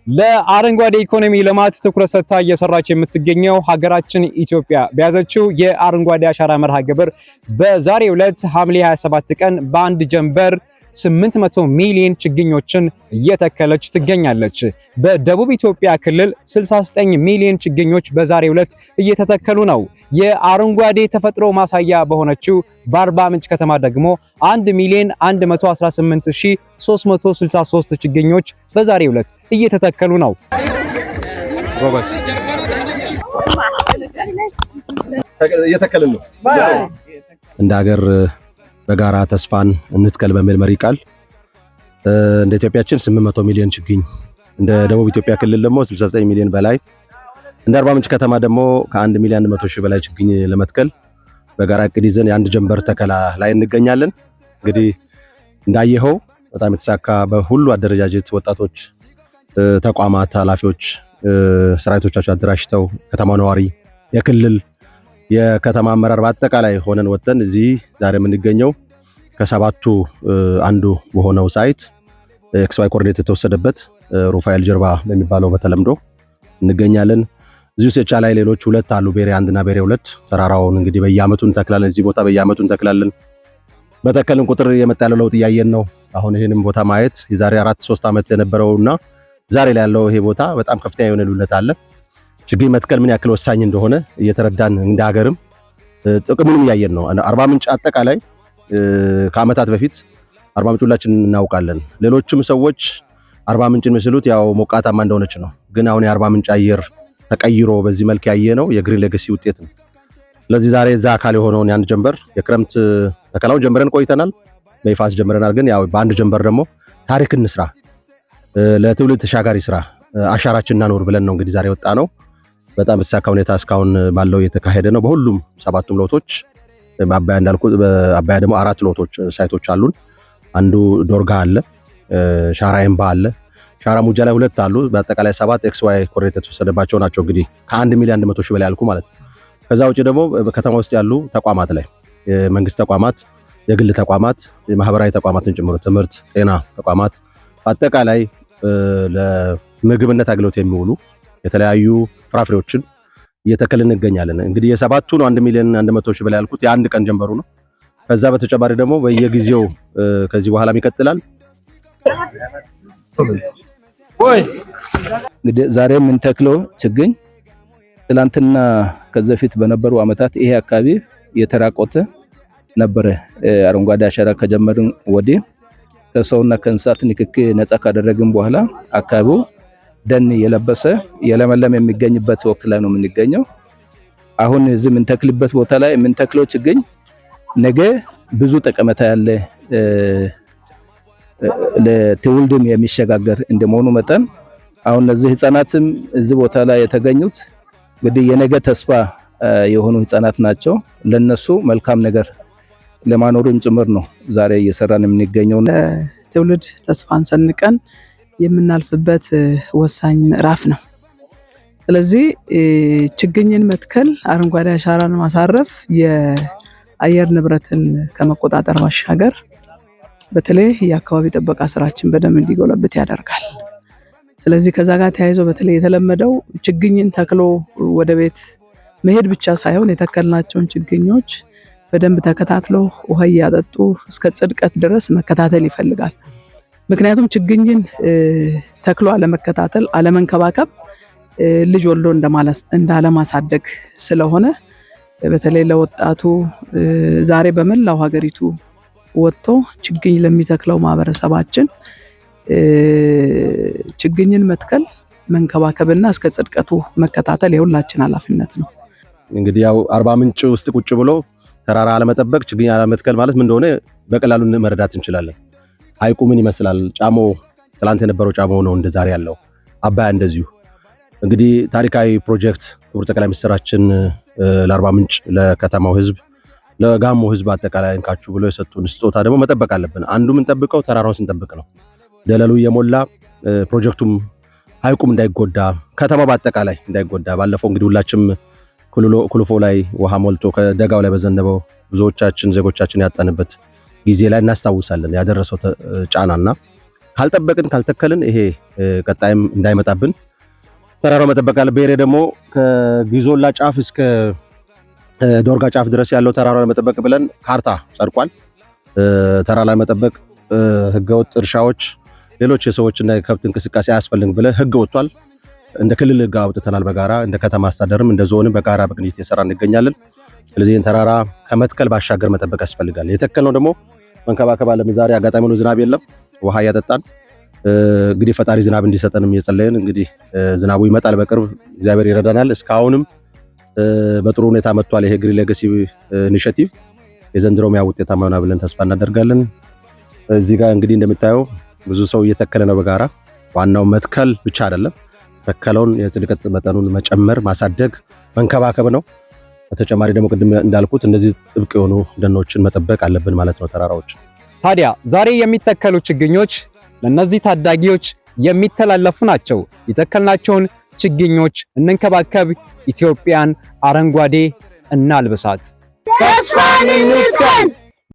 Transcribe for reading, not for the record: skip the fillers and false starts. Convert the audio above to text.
ለአረንጓዴ ኢኮኖሚ ልማት ትኩረት ሰጥታ እየሰራች የምትገኘው ሀገራችን ኢትዮጵያ በያዘችው የአረንጓዴ አሻራ መርሃ ግብር በዛሬው ዕለት ሐምሌ 27 ቀን በአንድ ጀንበር 800 ሚሊዮን ችግኞችን እየተከለች ትገኛለች። በደቡብ ኢትዮጵያ ክልል 69 ሚሊዮን ችግኞች በዛሬው ዕለት እየተተከሉ ነው። የአረንጓዴ ተፈጥሮ ማሳያ በሆነችው በአርባ ምንጭ ከተማ ደግሞ 1,118,363 ችግኞች በዛሬው ዕለት እየተተከሉ ነው። ጎበስ እየተከልን ነው። እንደ ሀገር በጋራ ተስፋን እንትከል በሚል መሪ ቃል እንደ ኢትዮጵያችን 800 ሚሊዮን ችግኝ፣ እንደ ደቡብ ኢትዮጵያ ክልል ደግሞ 69 ሚሊዮን በላይ፣ እንደ አርባ ምንጭ ከተማ ደግሞ ከ1 ሚሊዮን 100 ሺህ በላይ ችግኝ ለመትከል በጋራ እቅድ ይዘን የአንድ ጀንበር ተከላ ላይ እንገኛለን። እንግዲህ እንዳየኸው በጣም የተሳካ በሁሉ አደረጃጀት ወጣቶች፣ ተቋማት ኃላፊዎች ሰራዊቶቻቸው አደራጅተው ከተማ ነዋሪ፣ የክልል የከተማ አመራር በአጠቃላይ ሆነን ወጥተን እዚህ ዛሬ የምንገኘው ከሰባቱ አንዱ በሆነው ሳይት ኤክስዋይ ኮኦርዲኔት የተወሰደበት ሩፋኤል ጀርባ በሚባለው በተለምዶ እንገኛለን። እዚሁ ሴቻ ላይ ሌሎች ሁለት አሉ፣ ቤሬ 1 እና ቤሬ 2። ተራራውን እንግዲህ በየአመቱ እንተክላለን። እዚህ ቦታ በየአመቱ እንተክላለን። በተከልን ቁጥር የመጣ ያለው ለውጥ እያየን ነው። አሁን ይሄንም ቦታ ማየት የዛሬ 4-3 ዓመት የነበረውና ዛሬ ላይ ያለው ይሄ ቦታ በጣም ከፍተኛ የሆነ ልዩነት አለ። ችግኝ መትከል ምን ያክል ወሳኝ እንደሆነ እየተረዳን እንደ ሀገርም ጥቅሙንም እያየን ነው። አርባ ምንጭ አጠቃላይ ከአመታት በፊት አርባ ምንጭ ሁላችን እናውቃለን። ሌሎችም ሰዎች አርባ ምንጭን ምስሉት ያው ሞቃታማ እንደሆነች ነው። ግን አሁን የአርባ ምንጭ አየር ተቀይሮ በዚህ መልክ ያየ ነው የግሪን ሌጋሲ ውጤት ነው። ስለዚህ ዛሬ እዛ አካል የሆነውን የአንድ ጀንበር የክረምት ተከላውን ጀምረን ቆይተናል፣ በይፋስ ጀምረናል። ግን ያው በአንድ ጀንበር ደግሞ ታሪክ እንስራ፣ ለትውልድ ተሻጋሪ ስራ አሻራችን እናኖር ብለን ነው እንግዲህ ዛሬ ወጣ ነው። በጣም በተሳካ ሁኔታ እስካሁን ባለው የተካሄደ ነው። በሁሉም ሰባቱም ሎቶች በአባያ እንዳልኩ በአባያ ደግሞ 4 ሎቶች ሳይቶች አሉን። አንዱ ዶርጋ አለ፣ ሻራ ኤምባ አለ፣ ሻራ ሙጃ ላይ 2 አሉ። በአጠቃላይ 7 ኤክስዋይ ኮኦርዲኔት የተወሰደባቸው ናቸው። እንግዲህ ከ1 ሚሊዮን 100 ሺህ በላይ ያልኩ ማለት ነው። ከዛ ውጪ ደግሞ በከተማ ውስጥ ያሉ ተቋማት ላይ የመንግስት ተቋማት፣ የግል ተቋማት፣ የማህበራዊ ተቋማትን ጨምሮ ትምህርት፣ ጤና ተቋማት አጠቃላይ ለምግብነት አገልግሎት የሚውሉ የተለያዩ ፍራፍሬዎችን እየተከልን እንገኛለን። እንግዲህ የሰባቱ ነው 1 ሚሊዮን 100 ሺህ በላይ ያልኩት የአንድ ቀን ጀንበሩ ነው። ከዛ በተጨማሪ ደግሞ በየጊዜው ከዚህ በኋላም ይቀጥላል። እንግዲህ ዛሬ የምንተክለው ችግኝ ትላንትና ከዚህ በፊት በነበሩ አመታት ይሄ አካባቢ የተራቆተ ነበረ። አረንጓዴ አሻራ ከጀመርን ወዲህ ከሰውና ከእንስሳት ንክኪ ነፃ ካደረግን በኋላ አካባቢው ደን የለበሰ የለመለም የሚገኝበት ወቅት ላይ ነው የምንገኘው። አሁን እዚህ የምንተክልበት ቦታ ላይ የምንተክለው ችግኝ ነገ ብዙ ጠቀሜታ ያለ ለትውልድም የሚሸጋገር እንደመሆኑ መጠን አሁን እነዚህ ህፃናትም እዚህ ቦታ ላይ የተገኙት እንግዲህ የነገ ተስፋ የሆኑ ህፃናት ናቸው። ለነሱ መልካም ነገር ለማኖሩም ጭምር ነው ዛሬ እየሰራን የምንገኘው። ለትውልድ ተስፋን ሰንቀን የምናልፍበት ወሳኝ ምዕራፍ ነው። ስለዚህ ችግኝን መትከል፣ አረንጓዴ አሻራን ማሳረፍ የአየር ንብረትን ከመቆጣጠር ባሻገር በተለይ የአካባቢ ጥበቃ ስራችን በደንብ እንዲጎለብት ያደርጋል። ስለዚህ ከዛ ጋር ተያይዞ በተለይ የተለመደው ችግኝን ተክሎ ወደ ቤት መሄድ ብቻ ሳይሆን የተከልናቸውን ችግኞች በደንብ ተከታትሎ ውሃ እያጠጡ እስከ ጽድቀት ድረስ መከታተል ይፈልጋል። ምክንያቱም ችግኝን ተክሎ አለመከታተል፣ አለመንከባከብ ልጅ ወልዶ እንዳለማሳደግ ስለሆነ በተለይ ለወጣቱ ዛሬ በመላው ሀገሪቱ ወጥቶ ችግኝ ለሚተክለው ማህበረሰባችን ችግኝን መትከል፣ መንከባከብና እስከ ጽድቀቱ መከታተል የሁላችን ኃላፊነት ነው። እንግዲህ ያው አርባ ምንጭ ውስጥ ቁጭ ብሎ ተራራ አለመጠበቅ፣ ችግኝ አለመትከል ማለት ምን እንደሆነ በቀላሉ መረዳት እንችላለን። ሐይቁ ምን ይመስላል? ጫሞ ትላንት የነበረው ጫሞ ነው እንደ ዛሬ ያለው። አባያ እንደዚሁ። እንግዲህ ታሪካዊ ፕሮጀክት ክቡር ጠቅላይ ሚኒስትራችን ለአርባ ምንጭ ለከተማው ህዝብ ለጋሞ ህዝብ አጠቃላይ እንካችሁ ብሎ የሰጡን ስጦታ ደግሞ መጠበቅ አለብን። አንዱ የምንጠብቀው ተራራውን ስንጠብቅ ነው። ደለሉ እየሞላ ፕሮጀክቱም ሐይቁም እንዳይጎዳ፣ ከተማው በአጠቃላይ እንዳይጎዳ። ባለፈው እንግዲህ ሁላችንም ኩልፎ ላይ ውሃ ሞልቶ ከደጋው ላይ በዘነበው ብዙዎቻችን ዜጎቻችን ያጣንበት ጊዜ ላይ እናስታውሳለን ያደረሰው ጫናና ካልጠበቅን ካልተከልን ይሄ ቀጣይም እንዳይመጣብን ተራራው መጠበቅ አለ። በሬ ደግሞ ከጊዞላ ጫፍ እስከ ዶርጋ ጫፍ ድረስ ያለው ተራራው ለመጠበቅ ብለን ካርታ ጸድቋል። ተራራ ላይ መጠበቅ ህገወጥ እርሻዎች፣ ሌሎች የሰዎችና የከብት እንቅስቃሴ አያስፈልግም ብለን ህግ ወጥቷል። እንደ ክልል ህግ አውጥተናል በጋራ እንደ ከተማ አስተዳደርም እንደ ዞንም በጋራ በቅንጅት እየሰራ እንገኛለን። ስለዚህ ተራራ ከመትከል ባሻገር መጠበቅ ያስፈልጋል። የተከልነው ደግሞ መንከባከብ አለ። ዛሬ አጋጣሚ ነው ዝናብ የለም፣ ውሃ እያጠጣን እንግዲህ ፈጣሪ ዝናብ እንዲሰጠንም እየጸለየን እንግዲህ ዝናቡ ይመጣል በቅርብ እግዚአብሔር ይረዳናል። እስካሁንም በጥሩ ሁኔታ መጥቷል። ይሄ ግሪን ሌጋሲ ኢኒሺየቲቭ የዘንድሮም ያ ውጤታማ ይሆናል ብለን ተስፋ እናደርጋለን። እዚህ ጋር እንግዲህ እንደምታየው ብዙ ሰው እየተከለ ነው በጋራ። ዋናው መትከል ብቻ አይደለም፣ ተከለውን የጽድቀት መጠኑን መጨመር፣ ማሳደግ፣ መንከባከብ ነው። በተጨማሪ ደግሞ ቅድም እንዳልኩት እነዚህ ጥብቅ የሆኑ ደኖችን መጠበቅ አለብን ማለት ነው ተራራዎች። ታዲያ ዛሬ የሚተከሉ ችግኞች ለነዚህ ታዳጊዎች የሚተላለፉ ናቸው። የተከልናቸውን ችግኞች እንንከባከብ፣ ኢትዮጵያን አረንጓዴ እናልብሳት። ተስፋን እንትከል።